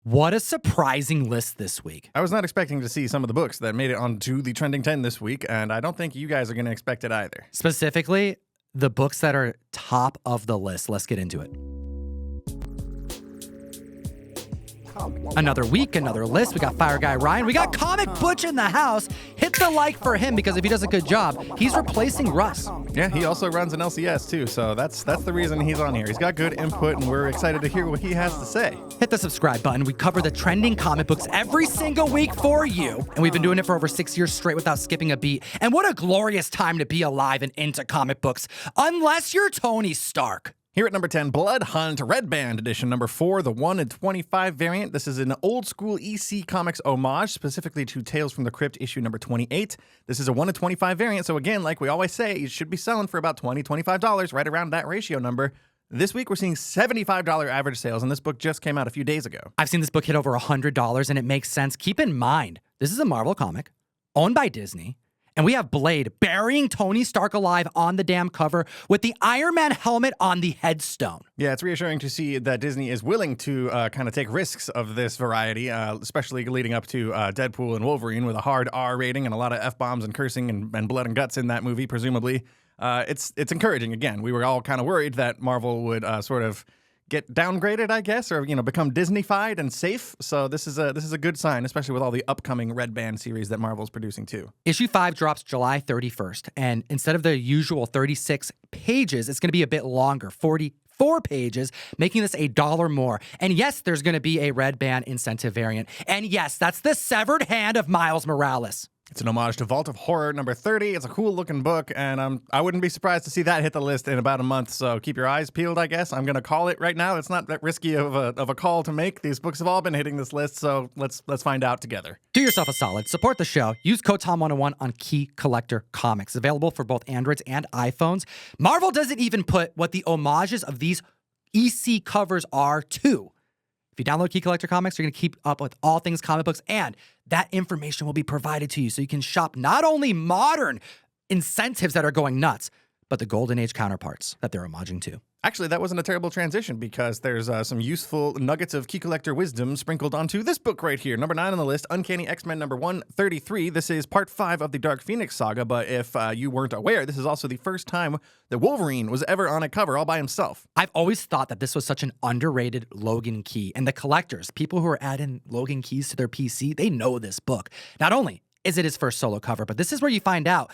What a surprising list this week. I was not expecting to see some of the books that made it onto the trending 10 this week, and I don't think you guys are going to expect it either. Specifically, the books that are top of the list. Let's get into it. Another week, another list. We got Fire Guy Ryan. We got Comic Butch in the house. Hit the like for him because if he does a good job, he's replacing Russ. Yeah, he also runs an LCS too, so that's the reason he's on here. He's got good input, and we're excited to hear what he has to say. Hit the subscribe button. We cover the trending comic books every single week for you, and we've been doing it for over 6 years straight without skipping a beat. And what a glorious time to be alive and into comic books, unless you're Tony Stark. Here at number 10, Blood Hunt Red Band Edition number 4, the 1 in 25 variant. This is an old school EC Comics homage, specifically to Tales from the Crypt issue number 28. This is a 1 in 25 variant, so again, like we always say, it should be selling for about $20, $25, right around that ratio number. This week, we're seeing $75 average sales, and this book just came out a few days ago. I've seen this book hit over $100, and it makes sense. Keep in mind, this is a Marvel comic, owned by Disney, and we have Blade burying Tony Stark alive on the damn cover with the Iron Man helmet on the headstone. Yeah, it's reassuring to see that Disney is willing to kind of take risks of this variety, especially leading up to Deadpool and Wolverine with a hard R rating and a lot of F-bombs and cursing and blood and guts in that movie, presumably. It's encouraging. Again, we were all kind of worried that Marvel would sort of get downgraded, I guess, or become Disney-fied and safe. So this is a good sign, especially with all the upcoming Red Band series that Marvel's producing too. Issue 5 drops July 31st, and instead of the usual 36 pages, it's going to be a bit longer, 44 pages, making this $1 more. And yes, there's going to be a Red Band incentive variant. And yes, that's the severed hand of Miles Morales. It's an homage to Vault of Horror number 30. It's a cool-looking book, and I wouldn't be surprised to see that hit the list in about a month, so keep your eyes peeled, I guess. I'm going to call it right now. It's not that risky of a call to make. These books have all been hitting this list, so let's find out together. Do yourself a solid. Support the show. Use code Tom101 on Key Collector Comics. Available for both Androids and iPhones. Marvel doesn't even put what the homages of these EC covers are to. If you download Key Collector Comics, you're going to keep up with all things comic books, and that information will be provided to you so you can shop not only modern incentives that are going nuts, but the Golden Age counterparts that they're homaging to. Actually, that wasn't a terrible transition because there's some useful nuggets of Key Collector wisdom sprinkled onto this book right here. Number 9 on the list, Uncanny X-Men number 133. This is part 5 of the Dark Phoenix saga, but if you weren't aware, this is also the first time that Wolverine was ever on a cover all by himself. I've always thought that this was such an underrated Logan Key, and the collectors, people who are adding Logan Keys to their PC, they know this book. Not only is it his first solo cover, but this is where you find out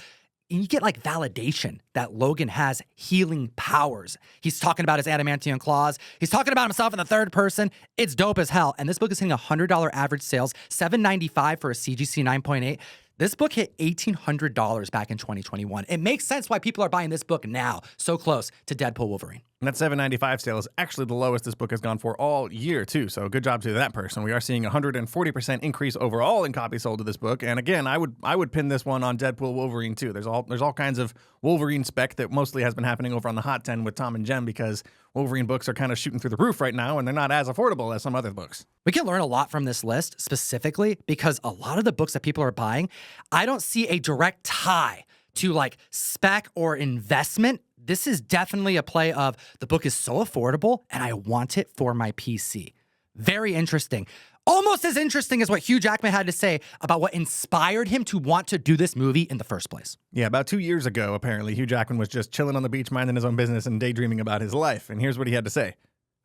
and you get like validation that Logan has healing powers. He's talking about his adamantium claws. He's talking about himself in the third person. It's dope as hell. And this book is hitting $100 average sales, $7.95 for a CGC 9.8. This book hit $1,800 back in 2021. It makes sense why people are buying this book now, so close to Deadpool Wolverine. And that $7.95 sale is actually the lowest this book has gone for all year, too. So good job to that person. We are seeing a 140% increase overall in copies sold to this book. And again, I would pin this one on Deadpool Wolverine, too. There's all kinds of Wolverine spec that mostly has been happening over on the Hot 10 with Tom and Jem because Wolverine books are kind of shooting through the roof right now, and they're not as affordable as some other books. We can learn a lot from this list, specifically because a lot of the books that people are buying, I don't see a direct tie to like spec or investment. This is definitely a play of the book is so affordable and I want it for my PC. Very interesting. Almost as interesting as what Hugh Jackman had to say about what inspired him to want to do this movie in the first place. Yeah, about 2 years ago, apparently, Hugh Jackman was just chilling on the beach, minding his own business and daydreaming about his life. And here's what he had to say.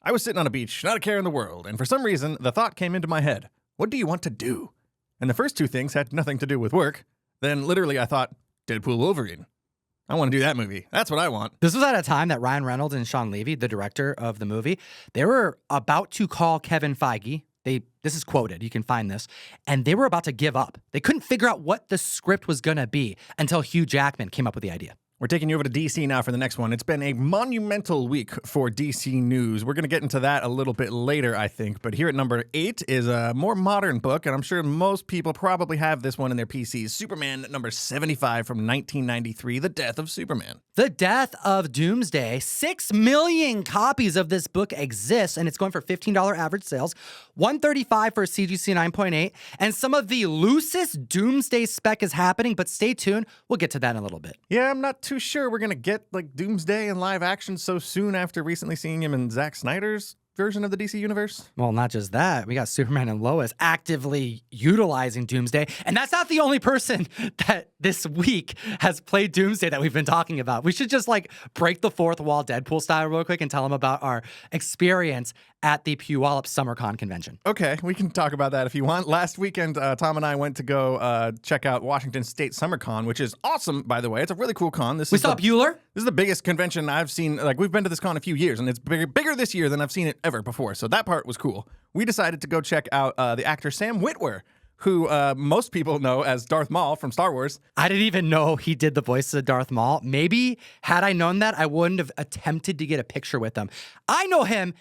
I was sitting on a beach, not a care in the world, and for some reason, the thought came into my head. What do you want to do? And the first two things had nothing to do with work. Then literally I thought, Deadpool Wolverine. I want to do that movie. That's what I want. This was at a time that Ryan Reynolds and Sean Levy, the director of the movie, they were about to call Kevin Feige. This is quoted. You can find this. And they were about to give up. They couldn't figure out what the script was going to be until Hugh Jackman came up with the idea. We're taking you over to DC now for the next one. It's been a monumental week for DC news. We're going to get into that a little bit later, I think. But here at number 8 is a more modern book, and I'm sure most people probably have this one in their PCs. Superman number 75 from 1993, The Death of Superman. The Death of Doomsday. 6 million copies of this book exist, and it's going for $15 average sales, $135 for a CGC 9.8, and some of the loosest Doomsday spec is happening, but stay tuned. We'll get to that in a little bit. Yeah, I'm not too sure we're going to get like Doomsday in live action so soon after recently seeing him in Zack Snyder's version of the DC universe. Well, not just that. We got Superman and Lois actively utilizing Doomsday. And that's not the only person that this week has played Doomsday that we've been talking about. We should just break the fourth wall Deadpool style real quick and tell them about our experience at the Puyallup SummerCon convention. Okay, we can talk about that if you want. Last weekend, Tom and I went to go check out Washington State SummerCon, which is awesome, by the way. It's a really cool con. We saw Bueller. This is the biggest convention I've seen. We've been to this con a few years, and it's bigger this year than I've seen it ever before. So that part was cool. We decided to go check out the actor Sam Witwer, who most people know as Darth Maul from Star Wars. I didn't even know he did the voices of Darth Maul. Maybe had I known that, I wouldn't have attempted to get a picture with him. I know him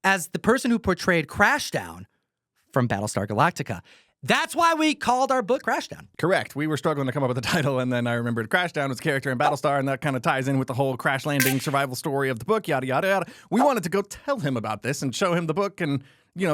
as the person who portrayed Crashdown from Battlestar Galactica. That's why we called our book Crashdown. Correct. We were struggling to come up with a title, and then I remembered Crashdown was a character in Battlestar, and that kind of ties in with the whole crash landing survival story of the book, yada, yada, yada. We wanted to go tell him about this and show him the book and,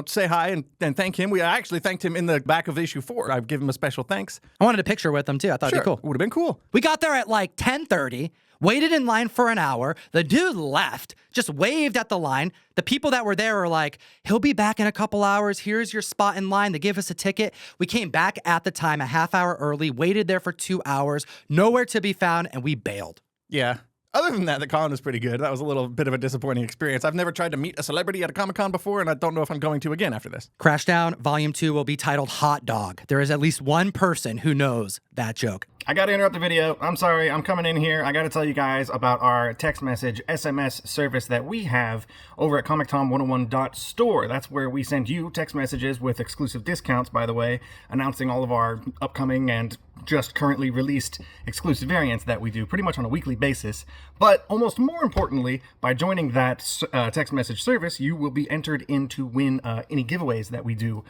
say hi and thank him. We actually thanked him in the back of issue 4. I've given him a special thanks. I wanted a picture with him, too. I thought it'd be cool. Would have been cool. We got there at 10:30. Waited in line for an hour. The dude left, just waved at the line. The people that were there were like, he'll be back in a couple hours. Here's your spot in line. They give us a ticket. We came back at the time, a half hour early, waited there for 2 hours, nowhere to be found, and we bailed. Yeah. Other than that, the con was pretty good. That was a little bit of a disappointing experience. I've never tried to meet a celebrity at a Comic-Con before, and I don't know if I'm going to again after this. Crashdown Volume 2 will be titled Hot Dog. There is at least one person who knows that joke. I got to interrupt the video. I'm sorry. I'm coming in here. I got to tell you guys about our text message SMS service that we have over at ComicTom101.store. That's where we send you text messages with exclusive discounts, by the way, announcing all of our upcoming and just currently released exclusive variants that we do pretty much on a weekly basis. But almost more importantly, by joining that text message service, you will be entered in to win any giveaways that we do.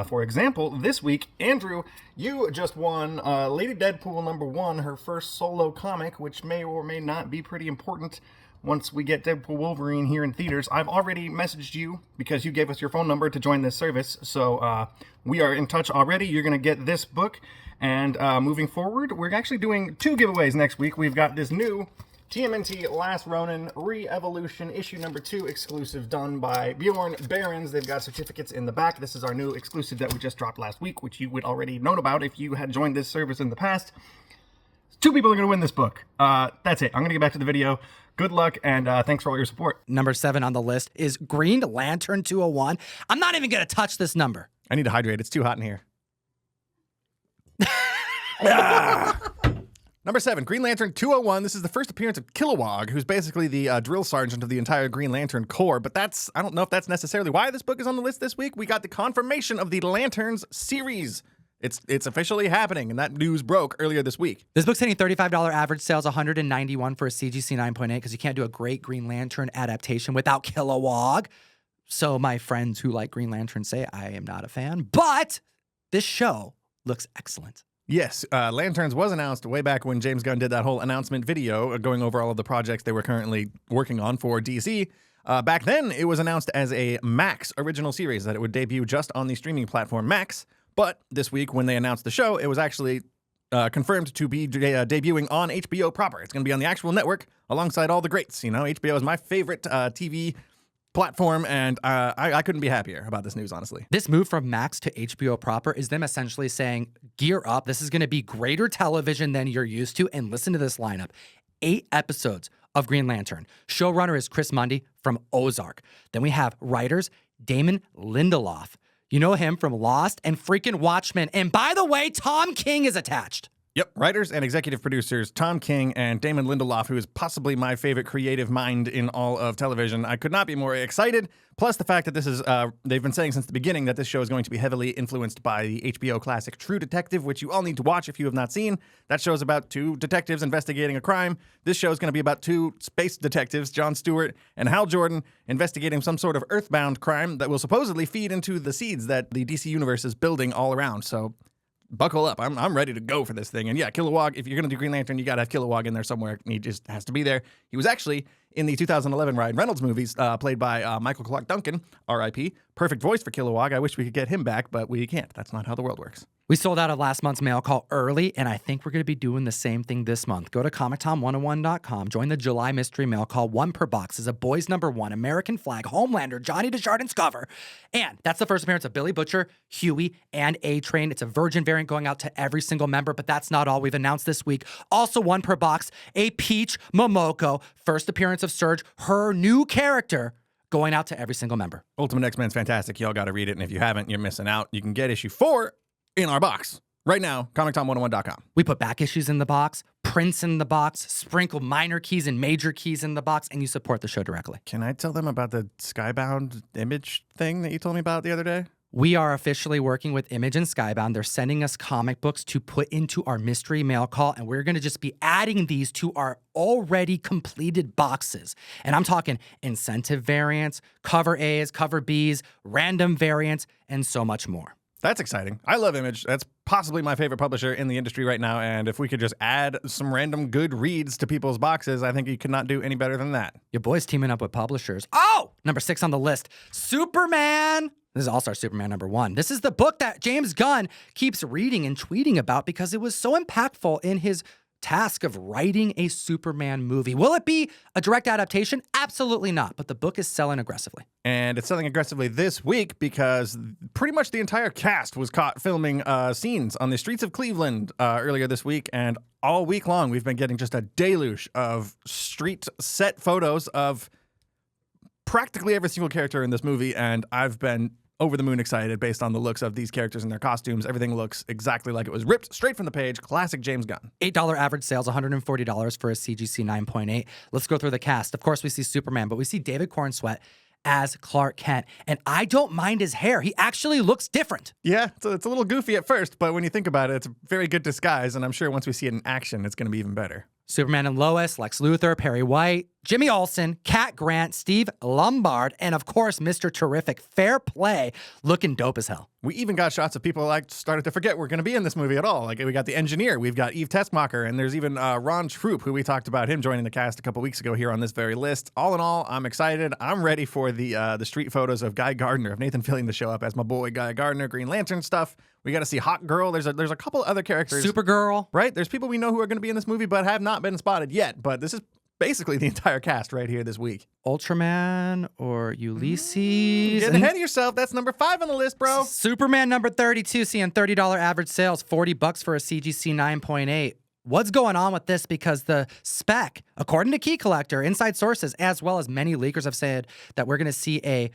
For example, this week, Andrew, you just won Lady Deadpool #1, her first solo comic, which may or may not be pretty important once we get Deadpool Wolverine here in theaters. I've already messaged you because you gave us your phone number to join this service, so we are in touch already. You're going to get this book, and moving forward, we're actually doing 2 giveaways next week. We've got this new TMNT Last Ronin Re-Evolution issue #2 exclusive done by Bjorn Behrens. They've got certificates in the back. This is our new exclusive that we just dropped last week, which you would already known about if you had joined this service in the past. 2 people are going to win this book. That's it. I'm going to get back to the video. Good luck, and thanks for all your support. Number 7 on the list is Green Lantern 201. I'm not even going to touch this number. I need to hydrate. It's too hot in here. Number 7, Green Lantern 201. This is the first appearance of Kilowog, who's basically the drill sergeant of the entire Green Lantern Corps. But I don't know if that's necessarily why this book is on the list this week. We got the confirmation of the Lanterns series. It's officially happening, and that news broke earlier this week. This book's hitting $35 average sales, $191 for a CGC 9.8, because you can't do a great Green Lantern adaptation without Kilowog. So my friends who like Green Lantern say I am not a fan, but this show looks excellent. Yes, Lanterns was announced way back when James Gunn did that whole announcement video going over all of the projects they were currently working on for DC. Back then, it was announced as a Max original series, that it would debut just on the streaming platform Max. But this week, when they announced the show, it was actually confirmed to be debuting on HBO proper. It's going to be on the actual network alongside all the greats. HBO is my favorite TV platform, and I couldn't be happier about this news, honestly. This move from Max to HBO proper is them essentially saying, gear up. This is going to be greater television than you're used to. And listen to this lineup. 8 episodes of Green Lantern. Showrunner is Chris Mundy from Ozark. Then we have writers Damon Lindelof. You know him from Lost and freaking Watchmen. And by the way, Tom King is attached. Yep, writers and executive producers Tom King and Damon Lindelof, who is possibly my favorite creative mind in all of television. I could not be more excited. Plus the fact that this is, they've been saying since the beginning that this show is going to be heavily influenced by the HBO classic True Detective, which you all need to watch if you have not seen. That show is about 2 detectives investigating a crime. This show is going to be about 2 space detectives, Jon Stewart and Hal Jordan, investigating some sort of earthbound crime that will supposedly feed into the seeds that the DC universe is building all around. So buckle up. I'm ready to go for this thing. And yeah, Kilowog, if you're going to do Green Lantern, you got to have Kilowog in there somewhere. He just has to be there. He was actually in the 2011 Ryan Reynolds movies, played by Michael Clark Duncan, R.I.P. Perfect voice for Kilowog. I wish we could get him back, but we can't. That's not how the world works. We sold out of last month's mail call early, and I think we're going to be doing the same thing this month. Go to ComicTom101.com, join the July mystery mail call. 1 per box is a Boys #1, American Flag, Homelander, Johnny Desjardins cover. And that's the first appearance of Billy Butcher, Huey, and A-Train. It's a Virgin variant going out to every single member, but that's not all we've announced this week. Also 1 per box, a Peach Momoko, first appearance of Surge, her new character, going out to every single member. Ultimate X-Men's fantastic. Y'all got to read it, and if you haven't, you're missing out. You can get issue 4 in our box right now, ComicTom101.com. We put back issues in the box, prints in the box, sprinkle minor keys and major keys in the box, and you support the show directly. Can I tell them about the Skybound image thing that you told me about the other day? We are officially working with Image and Skybound. They're sending us comic books to put into our mystery mail call, and we're going to just be adding these to our already completed boxes. And I'm talking incentive variants, cover A's, cover B's, random variants, and so much more. That's exciting. I love Image. That's possibly my favorite publisher in the industry right now. And if we could just add some random good reads to people's boxes, I think you could not do any better than that. Your boy's teaming up with publishers. Oh, number 6 on the list, Superman. This is All-Star Superman #1. This is the book that James Gunn keeps reading and tweeting about because it was so impactful in his task of writing a Superman movie. Will it be a direct adaptation? Absolutely not, but the book is selling aggressively. And it's selling aggressively this week because pretty much the entire cast was caught filming scenes on the streets of Cleveland earlier this week, and all week long we've been getting just a deluge of street set photos of practically every single character in this movie, and I've been over the moon excited based on the looks of these characters and their costumes. Everything looks exactly like it was ripped straight from the page. Classic James Gunn. $8 average sales, $140 for a CGC 9.8. Let's go through the cast. Of course, we see Superman, but we see David Cornsweet as Clark Kent. And I don't mind his hair. He actually looks different. Yeah, it's a little goofy at first, but when you think about it, it's a very good disguise. And I'm sure once we see it in action, it's going to be even better. Superman and Lois, Lex Luthor, Perry White, Jimmy Olsen, Cat Grant, Steve Lombard, and of course, Mr. Terrific. Fair play, looking dope as hell. We even got shots of people like started to forget we're going to be in this movie at all. Like we got the engineer, we've got Eve Tessmacher, and there's even Ron Troop, who we talked about him joining the cast a couple weeks ago here on this very list. All in all, I'm excited. I'm ready for the street photos of Guy Gardner, of Nathan Fillion to show up as my boy Guy Gardner, Green Lantern stuff. We got to see Hawk Girl. There's a couple other characters. Supergirl. Right? There's people we know who are going to be in this movie but have not been spotted yet. But this is basically the entire cast right here this week. Ultraman or Ulysses. Getting ahead of yourself. That's number 5 on the list, bro. Superman number 32, seeing $30 average sales, $40 for a CGC 9.8. What's going on with this? Because the spec, according to Key Collector, inside sources, as well as many leakers have said that we're going to see an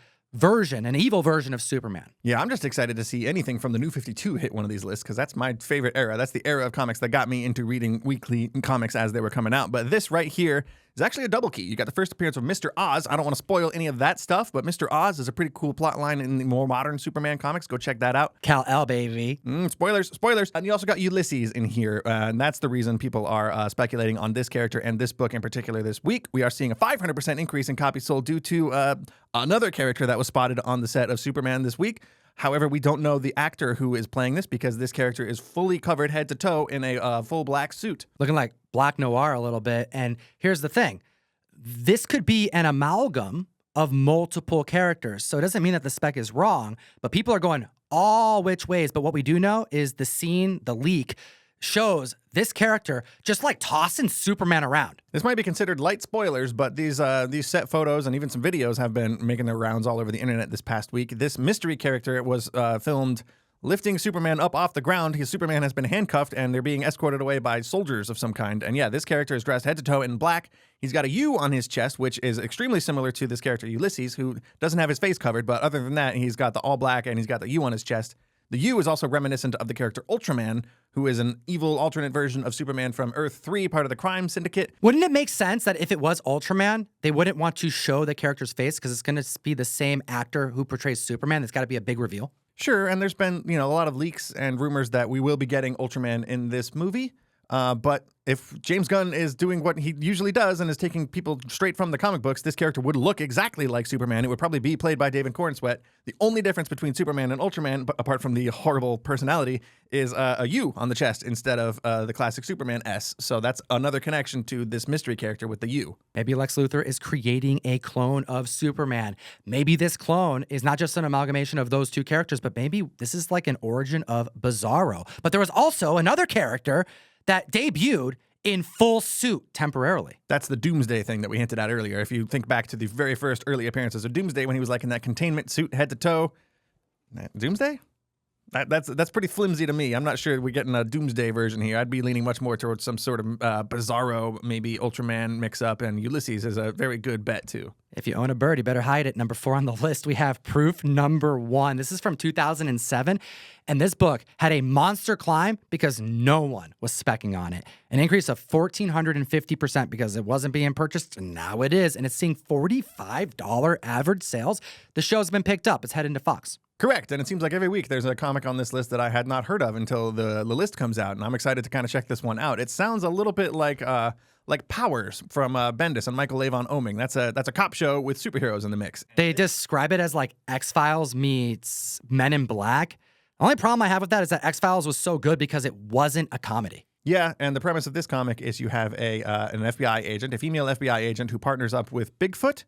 evil version of Superman. Yeah, I'm just excited to see anything from the New 52 hit one of these lists because that's my favorite era. That's the era of comics that got me into reading weekly comics as they were coming out. But this right here is actually a double key. You got the first appearance of Mr. Oz. I don't want to spoil any of that stuff, but Mr. Oz is a pretty cool plot line in the more modern Superman comics. Go check that out. Kal-El, baby. Spoilers. And you also got Ulysses in here, and that's the reason people are speculating on this character and this book in particular this week. We are seeing a 500% increase in copies sold due to another character that was spotted on the set of Superman this week. However, we don't know the actor who is playing this because this character is fully covered head to toe in a full black suit. Looking like Black Noir a little bit. And here's the thing. This could be an amalgam of multiple characters. So it doesn't mean that the spec is wrong, but people are going all which ways. But what we do know is the scene, the leak, shows this character just like tossing Superman around. This might be considered light spoilers, but these set photos and even some videos have been making their rounds all over the internet this past week. This mystery character was filmed lifting Superman up off the ground. His Superman has been handcuffed, and they're being escorted away by soldiers of some kind. And yeah, this character is dressed head to toe in black. He's got a U on his chest, which is extremely similar to this character Ulysses, who doesn't have his face covered. But other than that, he's got the all black, and he's got the U on his chest. The U is also reminiscent of the character Ultraman, who is an evil alternate version of Superman from Earth 3, part of the crime syndicate. Wouldn't it make sense that if it was Ultraman, they wouldn't want to show the character's face because it's going to be the same actor who portrays Superman? It's got to be a big reveal. Sure, and there's been, a lot of leaks and rumors that we will be getting Ultraman in this movie. But if James Gunn is doing what he usually does and is taking people straight from the comic books, this character would look exactly like Superman. It would probably be played by David Cornsweet. The only difference between Superman and Ultraman, apart from the horrible personality, is a U on the chest instead of the classic Superman S. So that's another connection to this mystery character with the U. Maybe Lex Luthor is creating a clone of Superman. Maybe this clone is not just an amalgamation of those two characters, but maybe this is like an origin of Bizarro. But there was also another character that debuted in full suit temporarily. That's the Doomsday thing that we hinted at earlier. If you think back to the very first early appearances of Doomsday when he was like in that containment suit head to toe. Doomsday? That's pretty flimsy to me. I'm not sure we're getting a Doomsday version here. I'd be leaning much more towards some sort of Bizarro, maybe Ultraman mix-up, and Ulysses is a very good bet, too. If you own a bird, you better hide it. Number 4 on the list, we have Proof Number 1. This is from 2007, and this book had a monster climb because no one was speccing on it. An increase of 1,450% because it wasn't being purchased, and now it is, and it's seeing $45 average sales. The show's been picked up. It's heading to Fox. Correct, and it seems like every week there's a comic on this list that I had not heard of until the list comes out, and I'm excited to kind of check this one out. It sounds a little bit like Powers from Bendis and Michael Avon Oeming. That's a cop show with superheroes in the mix. They describe it as like X-Files meets Men in Black. The only problem I have with that is that X-Files was so good because it wasn't a comedy. Yeah, and the premise of this comic is you have an FBI agent, a female FBI agent who partners up with Bigfoot,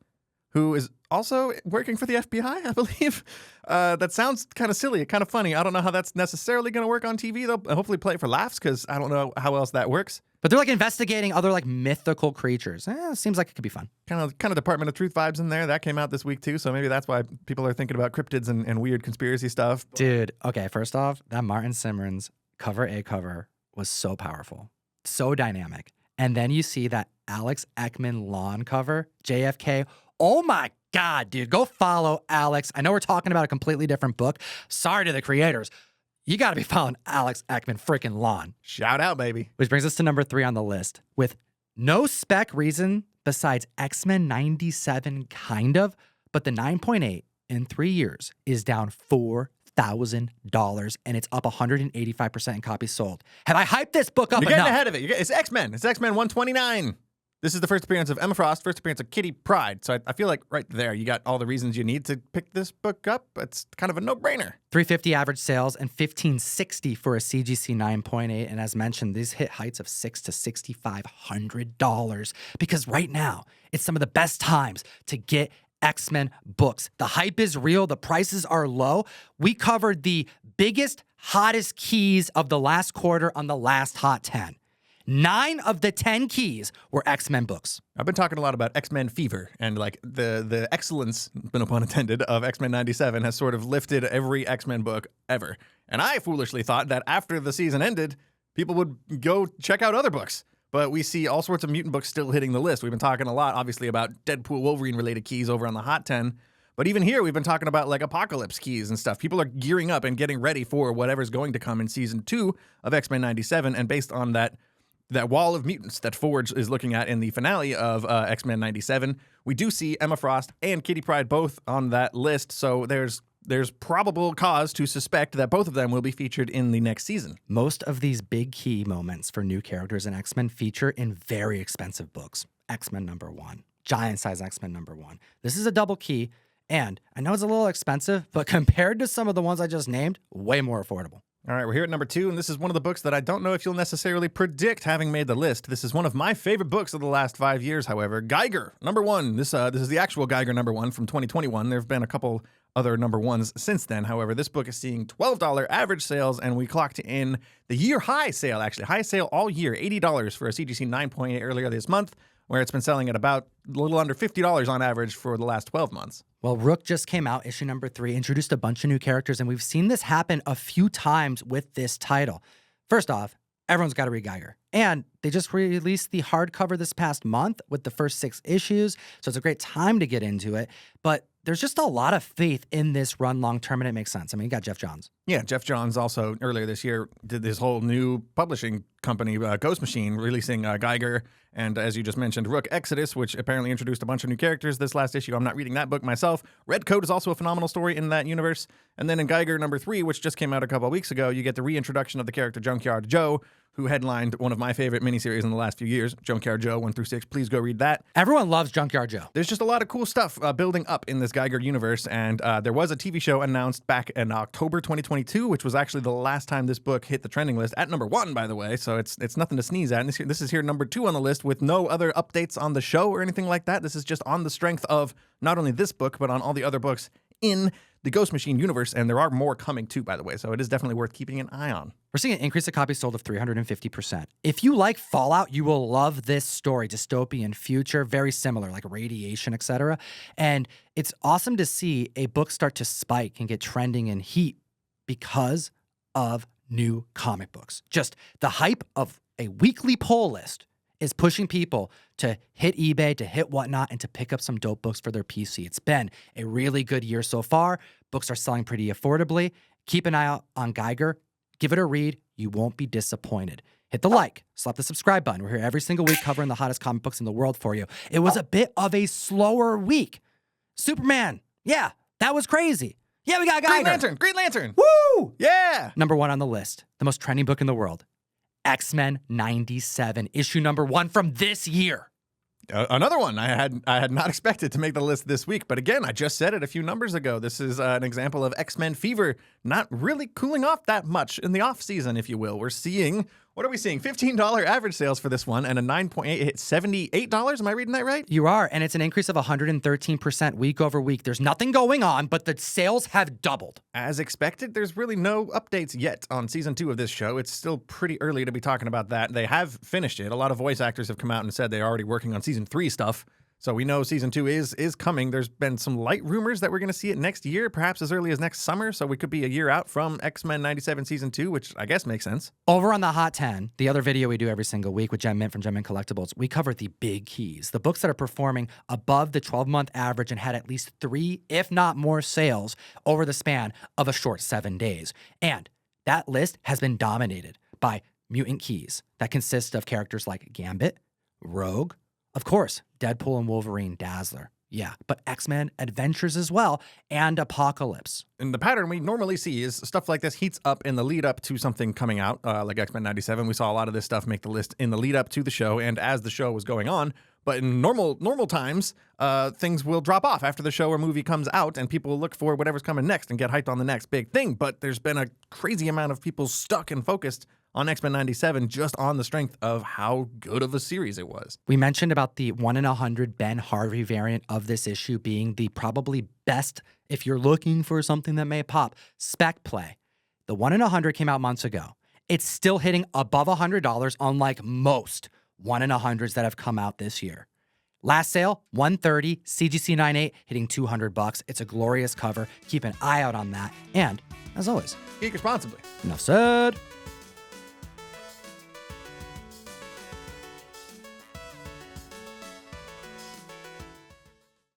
who is also working for the FBI, I believe. That sounds kind of silly, kind of funny. I don't know how that's necessarily going to work on TV, though. Hopefully play it for laughs, because I don't know how else that works. But they're like investigating other like mythical creatures. Seems like it could be fun. Kind of Department of Truth vibes in there. That came out this week, too, so maybe that's why people are thinking about cryptids and weird conspiracy stuff. Dude, okay, first off, that Martin Simmons cover was so powerful, so dynamic. And then you see that Alex Ekman lawn cover, JFK. Oh my God, dude, go follow Alex. I know we're talking about a completely different book. Sorry to the creators. You got to be following Alex Ekman freaking lawn. Shout out, baby. Which brings us to number 3 on the list with no spec reason besides X-Men 97, kind of, but the 9.8 in 3 years is down $4,000 and it's up 185% in copies sold. Have I hyped this book up enough? You're getting ahead of it. It's X-Men. It's X-Men 129. This is the first appearance of Emma Frost, first appearance of Kitty Pryde. So I feel like right there, you got all the reasons you need to pick this book up. It's kind of a no-brainer. $350 average sales and $1,560 for a CGC 9.8. And as mentioned, these hit heights of $600 to $6,500 because right now, it's some of the best times to get X-Men books. The hype is real. The prices are low. We covered the biggest, hottest keys of the last quarter on the last Hot 10. 9 of the 10 keys were X-Men books. I've been talking a lot about X-Men fever, and like the excellence, no pun intended, of X-Men 97 has sort of lifted every X-Men book ever. And I foolishly thought that after the season ended, people would go check out other books. But we see all sorts of mutant books still hitting the list. We've been talking a lot, obviously, about Deadpool Wolverine-related keys over on the Hot 10. But even here, we've been talking about like Apocalypse keys and stuff. People are gearing up and getting ready for whatever's going to come in Season 2 of X-Men 97. And based on that wall of mutants that Forge is looking at in the finale of X-Men 97, we do see Emma Frost and Kitty Pryde both on that list. So there's probable cause to suspect that both of them will be featured in the next season. Most of these big key moments for new characters in X-Men feature in very expensive books. X-Men #1, giant size X-Men #1. This is a double key, and I know it's a little expensive, but compared to some of the ones I just named, way more affordable. All right, we're here at number 2, and this is one of the books that I don't know if you'll necessarily predict having made the list. This is one of my favorite books of the last 5 years, however. Geiger, #1. This is the actual Geiger #1 from 2021. There have been a couple other #1s since then. However, this book is seeing $12 average sales, and we clocked in the year high sale, actually. High sale all year, $80 for a CGC 9.8 earlier this month, where it's been selling at about a little under $50 on average for the last 12 months. Well, Rook just came out, issue number 3, introduced a bunch of new characters, and we've seen this happen a few times with this title. First off, everyone's got to read Geiger. And they just released the hardcover this past month with the first 6 issues, so it's a great time to get into it. But there's just a lot of faith in this run long-term, and it makes sense. I mean, you got Jeff Johns. Yeah, Jeff Johns also earlier this year did this whole new publishing company, Ghost Machine, releasing Geiger and, as you just mentioned, Rook Exodus, which apparently introduced a bunch of new characters this last issue. I'm not reading that book myself. Red Coat is also a phenomenal story in that universe. And then in Geiger number 3, which just came out a couple of weeks ago, you get the reintroduction of the character Junkyard Joe, who headlined one of my favorite miniseries in the last few years, Junkyard Joe 1 through 6. Please go read that. Everyone loves Junkyard Joe. There's just a lot of cool stuff building up in this Geiger universe, and there was a TV show announced back in October 2022, which was actually the last time this book hit the trending list, at number 1, by the way, so it's nothing to sneeze at. And this is here number 2 on the list with no other updates on the show or anything like that. This is just on the strength of not only this book, but on all the other books in the Ghost Machine universe, and there are more coming too, by the way, so it is definitely worth keeping an eye on. We're seeing an increase of copies sold of 350%. If you like Fallout, you will love this story. Dystopian future, very similar, like radiation, etc. And it's awesome to see a book start to spike and get trending in heat because of new comic books. Just the hype of a weekly poll list is pushing people to hit eBay, to hit whatnot, and to pick up some dope books for their PC. It's been a really good year so far. Books are selling pretty affordably. Keep an eye out on Geiger. Give it a read. You won't be disappointed. Hit the like, slap the subscribe button. We're here every single week covering the hottest comic books in the world for you. It was a bit of a slower week. Superman, yeah, that was crazy. Yeah, we got Geiger. Green Lantern. Woo! Yeah. Number 1 on the list, the most trending book in the world. X-Men 97, issue number 1 from this year. Another one I had not expected to make the list this week, but again, I just said it a few numbers ago. This is an example of X-Men fever not really cooling off that much in the off season, if you will. We're seeing, what are we seeing? $15 average sales for this one, and a 9.8 hit $78. Am I reading that right? You are, and it's an increase of 113% week over week. There's nothing going on, but the sales have doubled. As expected, there's really no updates yet on season 2 of this show. It's still pretty early to be talking about that. They have finished it. A lot of voice actors have come out and said they're already working on season 3 stuff. So we know season 2 is coming. There's been some light rumors that we're going to see it next year, perhaps as early as next summer. So we could be a year out from X-Men 97 season 2, which I guess makes sense. Over on the Hot 10, the other video we do every single week with Gem Mint from Gem Mint Collectibles, we cover the big keys, the books that are performing above the 12-month average and had at least 3, if not more, sales over the span of a short 7 days. And that list has been dominated by mutant keys that consist of characters like Gambit, Rogue, of course, Deadpool and Wolverine, Dazzler. Yeah, but X-Men Adventures as well, and Apocalypse. And the pattern we normally see is stuff like this heats up in the lead up to something coming out, like X-Men 97. We saw a lot of this stuff make the list in the lead up to the show and as the show was going on. But in normal times, things will drop off after the show or movie comes out, and people will look for whatever's coming next and get hyped on the next big thing. But there's been a crazy amount of people stuck and focused on X-Men 97 just on the strength of how good of a series it was. We mentioned about the 1 in 100 Ben Harvey variant of this issue being the probably best, if you're looking for something that may pop, Spec play. The 1 in 100 came out months ago. It's still hitting above $100, unlike most 1 in 100s that have come out this year. Last sale, $130, CGC 98 hitting $200. It's a glorious cover. Keep an eye out on that. And, as always, Geek responsibly. enough said.